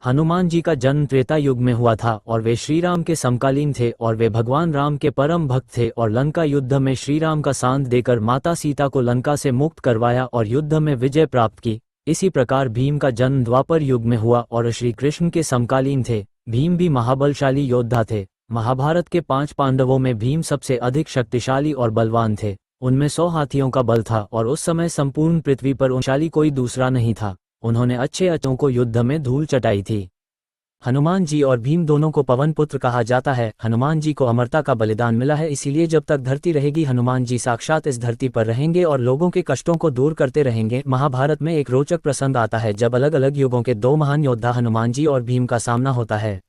हनुमान जी का जन्म त्रेता युग में हुआ था और वे श्री राम के समकालीन थे और वे भगवान राम के परम भक्त थे और लंका युद्ध में श्री राम का साथ देकर माता सीता को लंका से मुक्त करवाया और युद्ध में विजय प्राप्त की। इसी प्रकार भीम का जन्म द्वापर युग में हुआ और श्री कृष्ण के समकालीन थे। भीम भी महाबलशाली योद्धा थे। महाभारत के 5 पांडवों में भीम सबसे अधिक शक्तिशाली और बलवान थे। उनमें 100 हाथियों का बल था और उस समय संपूर्ण पृथ्वी पर उनशाली कोई दूसरा नहीं था। उन्होंने अच्छे अचों को युद्ध में धूल चटाई थी। हनुमान जी और भीम दोनों को पवन पुत्र कहा जाता है। हनुमान जी को अमरता का बलिदान मिला है, इसीलिए जब तक धरती रहेगी हनुमान जी साक्षात इस धरती पर रहेंगे और लोगों के कष्टों को दूर करते रहेंगे। महाभारत में एक रोचक प्रसंग आता है जब अलग अलग युगों के 2 महान योद्धा हनुमान जी और भीम का सामना होता है।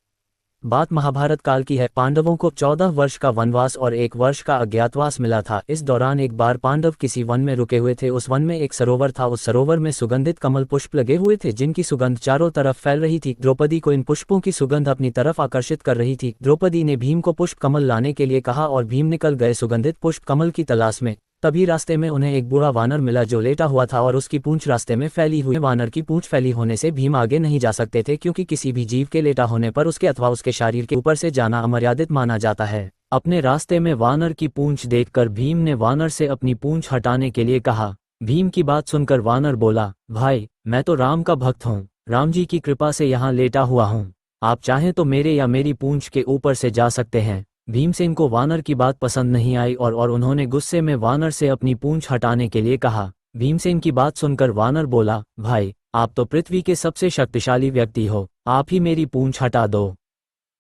बात महाभारत काल की है। पांडवों को 14 वर्ष का वनवास और 1 वर्ष का अज्ञातवास मिला था। इस दौरान एक बार पांडव किसी वन में रुके हुए थे। उस वन में एक सरोवर था। उस सरोवर में सुगंधित कमल पुष्प लगे हुए थे जिनकी सुगंध चारों तरफ फैल रही थी। द्रौपदी को इन पुष्पों की सुगंध अपनी तरफ आकर्षित कर रही थी। द्रौपदी ने भीम को पुष्प कमल लाने के लिए कहा और भीम निकल गए सुगंधित पुष्प कमल की तलाश में। तभी रास्ते में उन्हें एक बूढ़ा वानर मिला जो लेटा हुआ था और उसकी पूंछ रास्ते में फैली हुई। वानर की पूंछ फैली होने से भीम आगे नहीं जा सकते थे क्योंकि किसी भी जीव के लेटा होने पर उसके अथवा उसके शरीर के ऊपर से जाना अमर्यादित माना जाता है। अपने रास्ते में वानर की पूंछ देखकर भीम ने वानर से अपनी पूंछ हटाने के लिए कहा। भीम की बात सुनकर वानर बोला, भाई मैं तो राम का भक्त हूँ, राम जी की कृपा से यहाँ लेटा हुआ हूँ, आप चाहें तो मेरे या मेरी पूंछ के ऊपर से जा सकते हैं। भीमसेन को वानर की बात पसंद नहीं आई और उन्होंने गुस्से में वानर से अपनी पूंछ हटाने के लिए कहा। भीमसेन की बात सुनकर वानर बोला, भाई आप तो पृथ्वी के सबसे शक्तिशाली व्यक्ति हो, आप ही मेरी पूंछ हटा दो।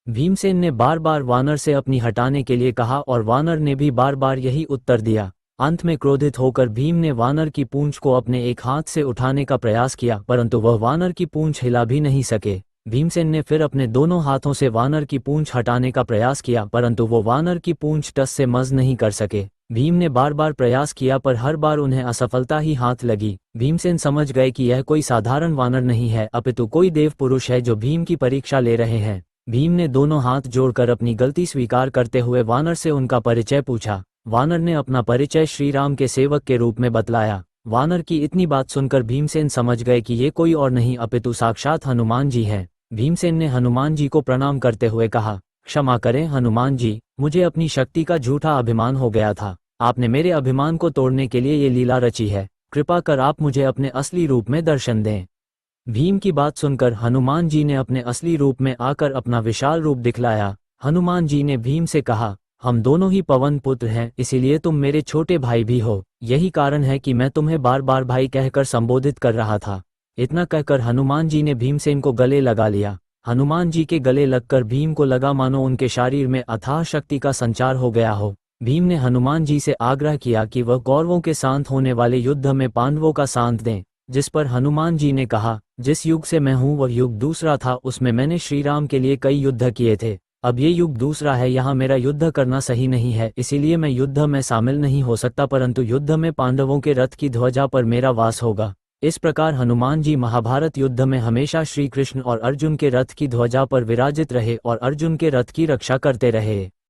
भीमसेन ने बार बार वानर से अपनी हटाने के लिए कहा और वानर ने भी बार बार यही उत्तर दिया। अंत में क्रोधित होकर भीम ने वानर की पूंछ को अपने एक हाथ से उठाने का प्रयास किया परंतु वह वानर की पूंछ हिला भी नहीं सके। भीमसेन ने फिर अपने दोनों हाथों से वानर की पूंछ हटाने का प्रयास किया परंतु वो वानर की पूंछ टस से मस नहीं कर सके। भीम ने बार बार प्रयास किया पर हर बार उन्हें असफलता ही हाथ लगी। भीमसेन समझ गए कि यह कोई साधारण वानर नहीं है अपितु कोई देव पुरुष है जो भीम की परीक्षा ले रहे हैं। भीम ने दोनों हाथ जोड़कर अपनी गलती स्वीकार करते हुए वानर से उनका परिचय पूछा। वानर ने अपना परिचय श्री राम के सेवक के रूप में बतलाया। वानर की इतनी बात सुनकर भीमसेन समझ गए कि ये कोई और नहीं अपितु साक्षात हनुमान जी हैं। भीमसेन ने हनुमान जी को प्रणाम करते हुए कहा, क्षमा करें हनुमान जी, मुझे अपनी शक्ति का झूठा अभिमान हो गया था। आपने मेरे अभिमान को तोड़ने के लिए ये लीला रची है, कृपा कर आप मुझे अपने असली रूप में दर्शन दें। भीम की बात सुनकर हनुमान जी ने अपने असली रूप में आकर अपना विशाल रूप दिखलाया। हनुमान जी ने भीम से कहा, हम दोनों ही पवन पुत्र हैं, इसीलिए तुम मेरे छोटे भाई भी हो। यही कारण है कि मैं तुम्हें बार बार भाई कहकर संबोधित कर रहा था। इतना कहकर हनुमान जी ने भीमसेन को गले लगा लिया। हनुमान जी के गले लगकर भीम को लगा मानो उनके शरीर में अथाह शक्ति का संचार हो गया हो। भीम ने हनुमान जी से आग्रह किया कि वह कौरवों के साथ होने वाले युद्ध में पांडवों का साथ दें, जिस पर हनुमान जी ने कहा, जिस युग से मैं हूँ वह युग दूसरा था, उसमें मैंने श्री राम के लिए कई युद्ध किए थे। अब ये युग दूसरा है, यहाँ मेरा युद्ध करना सही नहीं है, इसीलिए मैं युद्ध में शामिल नहीं हो सकता, परंतु युद्ध में पांडवों के रथ की ध्वजा पर मेरा वास होगा। इस प्रकार हनुमान जी महाभारत युद्ध में हमेशा श्री कृष्ण और अर्जुन के रथ की ध्वजा पर विराजित रहे और अर्जुन के रथ की रक्षा करते रहे।